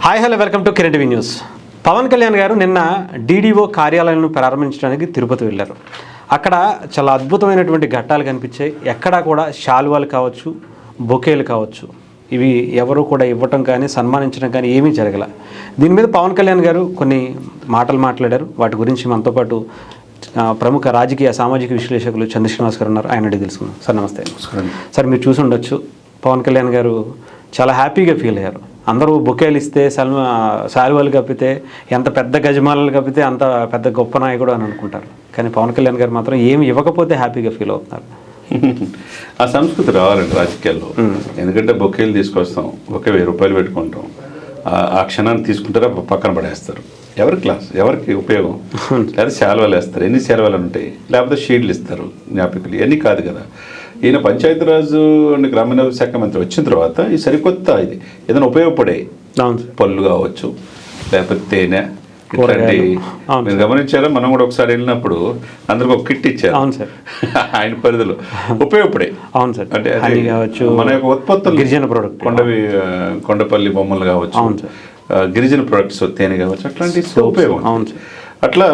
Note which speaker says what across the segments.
Speaker 1: Hi hello welcome to Kiran TV news. Pawan Kalyan గారు నిన్న DDO కార్యాలయాన్ని ప్రారంభించడానికి తిరుపతి వెళ్ళారు. అక్కడ చాలా అద్భుతమైనటువంటి ఘట్టాలు కనిపించాయి. ఎక్కడా కూడా శాలువాలు కావచ్చు, బొకేలు కావచ్చు, ఇవి ఎవరు కూడా ఇవ్వటం కానీ సన్మానించడం కానీ ఏమీ జరగల. దీని మీద పవన్ కళ్యాణ్ గారు కొన్ని మాటలు మాట్లాడారు. వాటి గురించి మనతో పాటు ప్రముఖ రాజకీయ సామాజిక విశ్లేషకులు చంద్రశ్రీనివాస్ గారు ఉన్నారు. ఆయన అడిగి తెలుసుకున్నాం. సార్ నమస్తే. సార్ మీరు చూసి ఉండొచ్చు, పవన్ కళ్యాణ్ గారు చాలా హ్యాపీగా ఫీల్ అయ్యారు. అందరూ బొకేలు ఇస్తే శాలువాలు కప్పితే, ఎంత పెద్ద గజమాలలు కప్పితే అంత పెద్ద గొప్ప నాయకుడు అని అనుకుంటారు. కానీ పవన్ కళ్యాణ్ గారు మాత్రం ఏమి ఇవ్వకపోతే హ్యాపీగా ఫీల్ అవుతున్నారు.
Speaker 2: ఆ సంస్కృతి రావాలండి రాజకీయాల్లో. ఎందుకంటే బొకేలు తీసుకొస్తాం, ఒకే 1000 రూపాయలు పెట్టుకుంటాం, ఆ క్షణాన్ని తీసుకుంటారా పక్కన పడేస్తారు. ఎవరి క్లాస్, ఎవరికి ఉపయోగం? లేదా శాలువాలు వేస్తారు. ఎన్ని శాలువాలు ఉంటాయి? లేకపోతే షీట్లు ఇస్తారు, జ్ఞాపికలు. ఇవన్నీ కాదు కదా. ఈయన పంచాయతీరాజు అండ్ గ్రామీణాభివృద్ధి శాఖ మంత్రి వచ్చిన తర్వాత ఈ సరికొత్త ఇది ఏదైనా ఉపయోగపడే పళ్ళు కావచ్చు, లేకపోతే తేనె, ఇట్లాంటి మీరు గమనించారా? మనం కూడా ఒకసారి వెళ్ళినప్పుడు అందరికి ఒక కిట్ ఇచ్చారు. ఆయన పరిధిలో ఉపయోగపడే.
Speaker 1: అవును సార్.
Speaker 2: అంటే మన యొక్క ఉత్పత్తులు,
Speaker 1: గిరిజన ప్రొడక్ట్,
Speaker 2: కొండపల్లి బొమ్మలు కావచ్చు, గిరిజన ప్రొడక్ట్స్, తేనె కావచ్చు, అట్లాంటి ఉపయోగం. అట్లా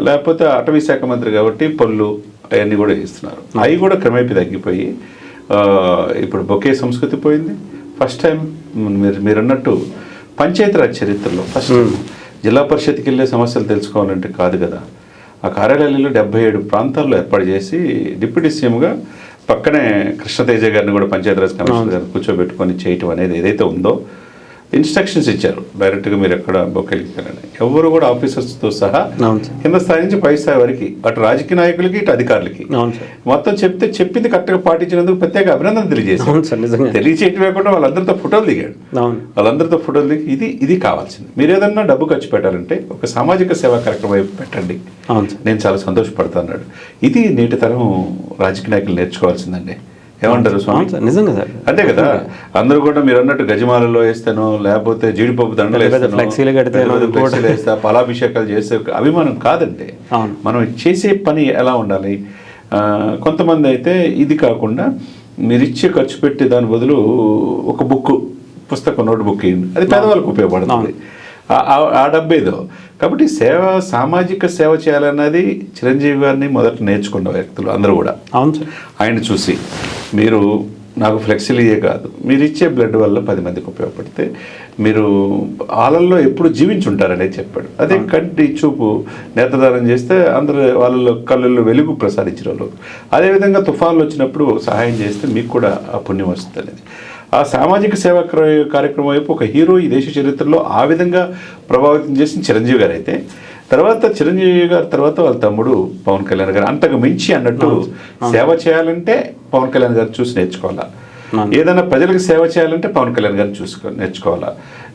Speaker 2: లేకపోతే అటవీ శాఖ మంత్రి కాబట్టి పళ్ళు అవన్నీ కూడా ఇస్తున్నారు. అవి కూడా క్రమేపీ తగ్గిపోయి ఇప్పుడు బొకే సంస్కృతి పోయింది. ఫస్ట్ టైం మీరు అన్నట్టు పంచాయతీరాజ్ చరిత్రలో ఫస్ట్ జిల్లా పరిషత్కి వెళ్ళే సమస్యలు తెలుసుకోవాలంటే కాదు కదా, ఆ కార్యాలయాల్లో 77 ప్రాంతాల్లో ఏర్పాటు చేసి డిప్యూటీ సీఎంగా పక్కనే కృష్ణతేజ గారిని కూడా పంచాయతీరాజ్ కమిషనర్ గారిని కూర్చోబెట్టుకొని చేయటం అనేది ఏదైతే ఉందో, ఇన్స్ట్రక్షన్స్ ఇచ్చారు డైరెక్ట్గా మీరు ఎక్కడ బొకేలకి వెళ్ళండి. ఎవరు కూడా ఆఫీసర్స్తో సహా కింద స్థాయి నుంచి పై స్థాయి వరకు, అటు రాజకీయ నాయకులకి ఇటు అధికారులకి మొత్తం చెప్పింది కరెక్ట్గా పాటించినందుకు ప్రత్యేక అభినందన తెలియజేయటమే కాకుండా వాళ్ళందరితో ఫోటోలు దిగాడు. వాళ్ళందరితో ఫోటోలు దిగి ఇది కావాల్సింది. మీరు ఏదన్నా డబ్బు ఖర్చు పెట్టాలంటే ఒక సామాజిక సేవా కార్యక్రమం పెట్టండి, నేను చాలా సంతోషపడతాను. ఇది నేటి తరం రాజకీయ నాయకులు నేర్చుకోవాల్సిందండి. ఏమంటారు స్వామి?
Speaker 1: నిజంగా సార్,
Speaker 2: అంతే కదా. అందరూ కూడా మీరు అన్నట్టు గజమాలలో వేస్తాను, లేకపోతే జీడిపప్పు దండలు వేస్తా, పాలాభిషేకాలు చేస్తే అభిమానం కాదండి. మనం చేసే పని ఎలా ఉండాలి? కొంతమంది అయితే ఇది కాకుండా మీరు ఇచ్చే ఖర్చు పెట్టి దాని బదులు ఒక పుస్తకం, నోట్ బుక్ ఇవ్వండి, అది పేదవాళ్ళకు ఉపయోగపడుతుంది. ఆ డబ్బేదో. కాబట్టి సామాజిక సేవ చేయాలన్నది చిరంజీవి గారిని మొదట నేర్చుకున్న వ్యక్తులు అందరూ కూడా. ఆయన చూసి మీరు నాకు ఫ్లెక్సీలియే కాదు, మీరు ఇచ్చే బ్లడ్ వల్ల 10 మందికి ఉపయోగపడితే మీరు వాళ్ళల్లో ఎప్పుడు జీవించుంటారనేది చెప్పాడు. అదే కంటి చూపు నేత్రదానం చేస్తే అందరూ వాళ్ళలో కళ్ళల్లో వెలుగు ప్రసాదించిన వాళ్ళు. అదేవిధంగా తుఫాన్లు వచ్చినప్పుడు సహాయం చేస్తే మీకు కూడా ఆ పుణ్యం వస్తుంది అనేది. ఆ సామాజిక సేవా కార్యక్రమం వైపు ఒక హీరో ఈ దేశ చరిత్రలో ఆ విధంగా ప్రభావితం చేసిన చిరంజీవి గారు అయితే, తర్వాత చిరంజీవి గారి తర్వాత వాళ్ళ తమ్ముడు పవన్ కళ్యాణ్ గారు అంతకు మించి అన్నట్టు సేవ చేయాలంటే పవన్ కళ్యాణ్ గారు చూసి నేర్చుకోవాలా. ఏదైనా ప్రజలకు సేవ చేయాలంటే పవన్ కళ్యాణ్ గారు నేర్చుకోవాలా.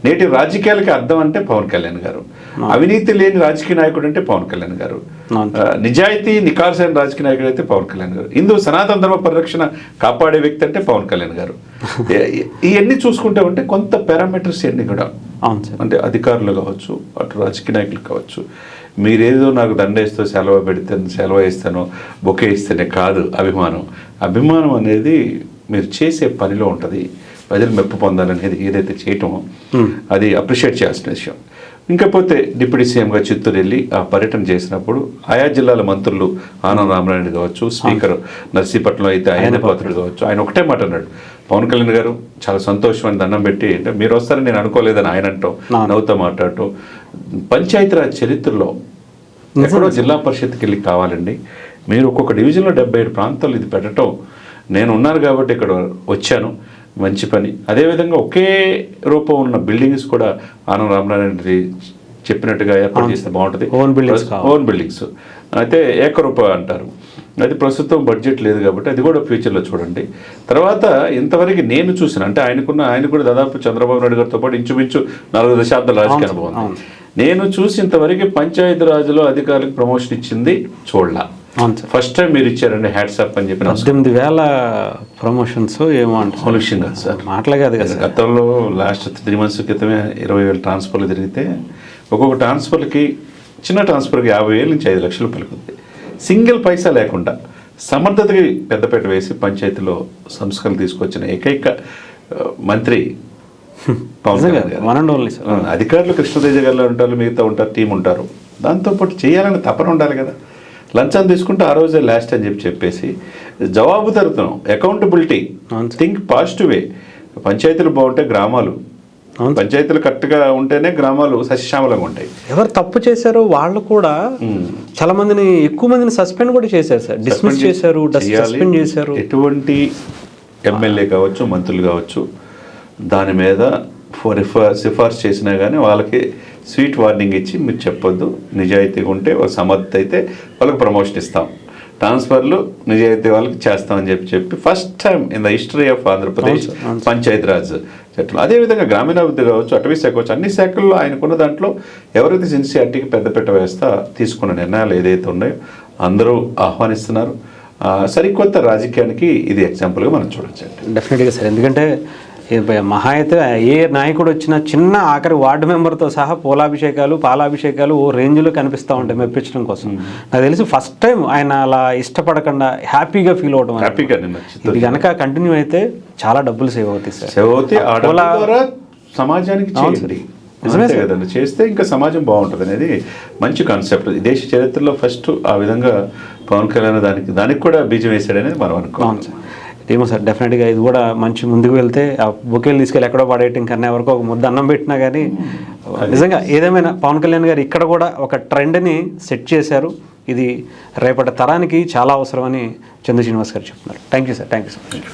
Speaker 2: నేటి రాజకీయాలకి అర్థం అంటే పవన్ కళ్యాణ్ గారు. అవినీతి లేని రాజకీయ నాయకుడు అంటే పవన్ కళ్యాణ్ గారు. నిజాయితీ నికార్సైన రాజకీయ నాయకుడు అయితే పవన్ కళ్యాణ్ గారు. హిందూ సనాతన ధర్మ పరిరక్షణ కాపాడే వ్యక్తి అంటే పవన్ కళ్యాణ్ గారు. ఇవన్నీ చూసుకుంటే ఉంటే కొంత పారామీటర్స్ ఇవన్నీ కూడా అంటే అధికారులు కావచ్చు, అటు రాజకీయ నాయకులు కావచ్చు, మీరేదో నాకు దండేస్తూ సెలవు ఇస్తాను, బొకే ఇస్తేనే కాదు అభిమానం అనేది మీరు చేసే పనిలో ఉంటుంది. ప్రజలు మెప్పు పొందాలనేది ఏదైతే చేయటమో అది అప్రిషియేట్ చేయాల్సిన విషయం. ఇంకపోతే డిప్యూటీ సీఎంగా చిత్తూరు వెళ్ళి ఆ పర్యటన చేసినప్పుడు ఆయా జిల్లాల మంత్రులు ఆనం రామనాయుడు కావచ్చు, స్పీకర్ నర్సీపట్నం అయితే ఆయన పాత్రుడు కావచ్చు, ఆయన ఒకటే మాట అన్నాడు, పవన్ కళ్యాణ్ గారు చాలా సంతోషం అని దండం పెట్టి, అంటే మీరు వస్తారని నేను అనుకోలేదని ఆయన అంటాం, నవ్వుతో మాట్లాడటం. పంచాయతీరాజ్ చరిత్రలో ఎక్కడో జిల్లా పరిషత్కి వెళ్ళి కావాలండి, మీరు ఒక్కొక్క డివిజన్లో 77 ప్రాంతాలు ఇది పెట్టడం, నేను ఉన్నాను కాబట్టి ఇక్కడ వచ్చాను, మంచి పని. అదేవిధంగా ఒకే రూపం ఉన్న బిల్డింగ్స్ కూడా ఆనం రామనారాయణ చెప్పినట్టుగా ఏర్పాటు చేస్తే బాగుంటుంది. ఓన్ బిల్డింగ్స్ అయితే ఏకరూప అంటారు, అది ప్రస్తుతం బడ్జెట్ లేదు కాబట్టి అది కూడా ఫ్యూచర్లో చూడండి. తర్వాత ఇంతవరకు నేను చూసిన, అంటే ఆయన కూడా దాదాపు చంద్రబాబు నాయుడు గారితో పాటు ఇంచుమించు 4 దశాబ్దాల రాజకీయ అనుభవం. నేను చూసి ఇంతవరకు పంచాయతీరాజ్లో అధికారులకు ప్రమోషన్ ఇచ్చింది చూడలా. ఫస్ట్ టైం మీరు ఇచ్చారండి, హ్యాట్సాప్ అని చెప్పి.
Speaker 1: 18,000 ప్రమోషన్స్ ఏమో
Speaker 2: సొల్యూషన్ కాదు సార్,
Speaker 1: మాటలే కాదు కదా.
Speaker 2: గతంలో లాస్ట్ 3 months క్రితమే 20,000 ట్రాన్స్ఫర్లు జరిగితే ఒక్కొక్క ట్రాన్స్ఫర్కి, చిన్న ట్రాన్స్ఫర్కి 50,000 నుంచి 5 లక్షలు పలుకుతుంది. సింగిల్ పైసా లేకుండా సమర్థతకి పెద్దపేట వేసి పంచాయతీలో సంస్కరణలు తీసుకొచ్చిన ఏకైక మంత్రి పవన్ కళ్యాణ్ గారు.
Speaker 1: One and only sir.
Speaker 2: అధికారులు కృష్ణతేజ గారు ఉంటారు, మిగతా ఉంటారు, టీం ఉంటారు. దాంతోపాటు చేయాలని తపన ఉండాలి కదా. లంచం తీసుకుంటే ఆ రోజే లాస్ట్ అని చెప్పేసి జవాబుదారితనం, అకౌంటబిలిటీ, థింక్ పాజిటివ్ వే. పంచాయతీలు బాగుంటే గ్రామాలు, పంచాయతీలు కరెక్ట్గా ఉంటేనే గ్రామాలు సస్యశ్యామలంగా ఉంటాయి.
Speaker 1: ఎవరు తప్పు చేశారో వాళ్ళు కూడా చాలా మందిని, ఎక్కువ మందిని సస్పెండ్ కూడా చేశారు సార్, డిస్మిస్ చేశారు, సస్పెండ్ చేశారు.
Speaker 2: ఎటువంటి ఎమ్మెల్యే కావచ్చు, మంత్రులు కావచ్చు, దాని మీద సిఫార్సు చేసినా కానీ వాళ్ళకి స్వీట్ వార్నింగ్ ఇచ్చి మీరు చెప్పొద్దు, నిజాయితీగా ఉంటే సమర్థత అయితే వాళ్ళకి ప్రమోషన్ ఇస్తాం, ట్రాన్స్ఫర్లు నిజాయితీ వాళ్ళకి చేస్తామని చెప్పి first time in the history of Andhra Pradesh Panchayati Raj చట్టం. అదేవిధంగా గ్రామీణాభివృద్ధి కావచ్చు, అటవీ శాఖ కావచ్చు, అన్ని శాఖల్లో ఆయనకున్న దాంట్లో ఎవరైతే సిన్సియారిటీకి పెద్దపీట వేస్తా తీసుకున్న నిర్ణయాలు ఏదైతే ఉన్నాయో అందరూ ఆహ్వానిస్తున్నారు. సరికొత్త రాజకీయానికి ఇది ఎగ్జాంపుల్గా మనం చూడొచ్చండి.
Speaker 1: డెఫినెట్గా సార్. ఎందుకంటే మహా అయితే ఏ నాయకుడు వచ్చినా చిన్న ఆఖరి వార్డు మెంబర్తో సహా పూలాభిషేకాలు, పాలాభిషేకాలు ఓ రేంజ్లో కనిపిస్తూ ఉంటాయి మెప్పించడం కోసం. నాకు తెలిసి ఫస్ట్ టైం ఆయన అలా ఇష్టపడకుండా హ్యాపీగా ఫీల్ అవడం, ఇది కనుక కంటిన్యూ అయితే చాలా డబ్బులు సేవ్ అవుతాయి సార్.
Speaker 2: సేవ్ అవుతాయి. ఆ డబ్బుల ద్వారా సమాజానికి చేయండి, నిజమే కదండి. చేస్తే ఇంకా సమాజం బాగుంటుంది అనేది మంచి కాన్సెప్ట్. దేశ చరిత్రలో ఫస్ట్ ఆ విధంగా పవన్ కళ్యాణ్ దానికి కూడా బీజం వేసాడనేది మనం అనుకోవాలి.
Speaker 1: ఏమో సార్, డెఫినెట్గా ఇది కూడా మంచి ముందుకు వెళ్తే ఆ బొకేలు తీసుకెళ్ళి ఎక్కడో పడేయటం కన్నా ఎవరికో ఒక ముద్ద అన్నం పెట్టినా కానీ నిజంగా ఏదేమైనా పవన్ కళ్యాణ్ గారు ఇక్కడ కూడా ఒక ట్రెండ్ని సెట్ చేశారు. ఇది రేపటి తరానికి చాలా అవసరమని చందు శ్రీనివాస్ గారు చెప్తున్నారు. Thank you sir. Thank you so much.